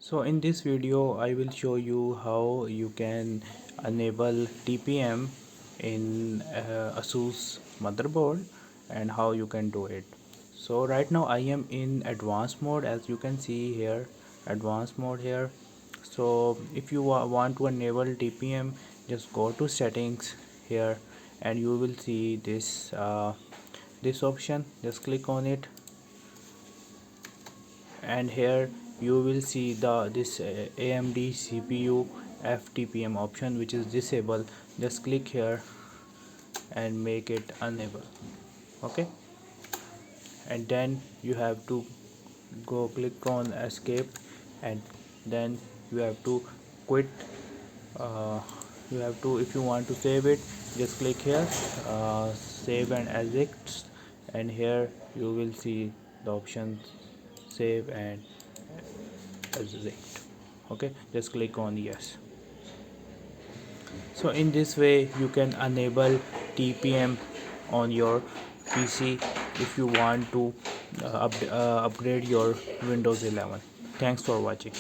So in this video I will show you how you can enable TPM in Asus motherboard and how you can do it. So right now I am in advanced mode, as you can see here, advanced mode here. So if you want to enable TPM, just go to settings here and you will see this option. Just click on it and here you will see this AMD CPU FTPM option, which is disabled. Just click here and make it enable. Okay, and then you have to go click on escape, and then you have to quit. You have to, if you want to save it, just click here, save and exit, and here you will see the option save and exit. Okay, just click on yes. So in this way you can enable TPM on your PC if you want to upgrade your Windows 11. Thanks for watching.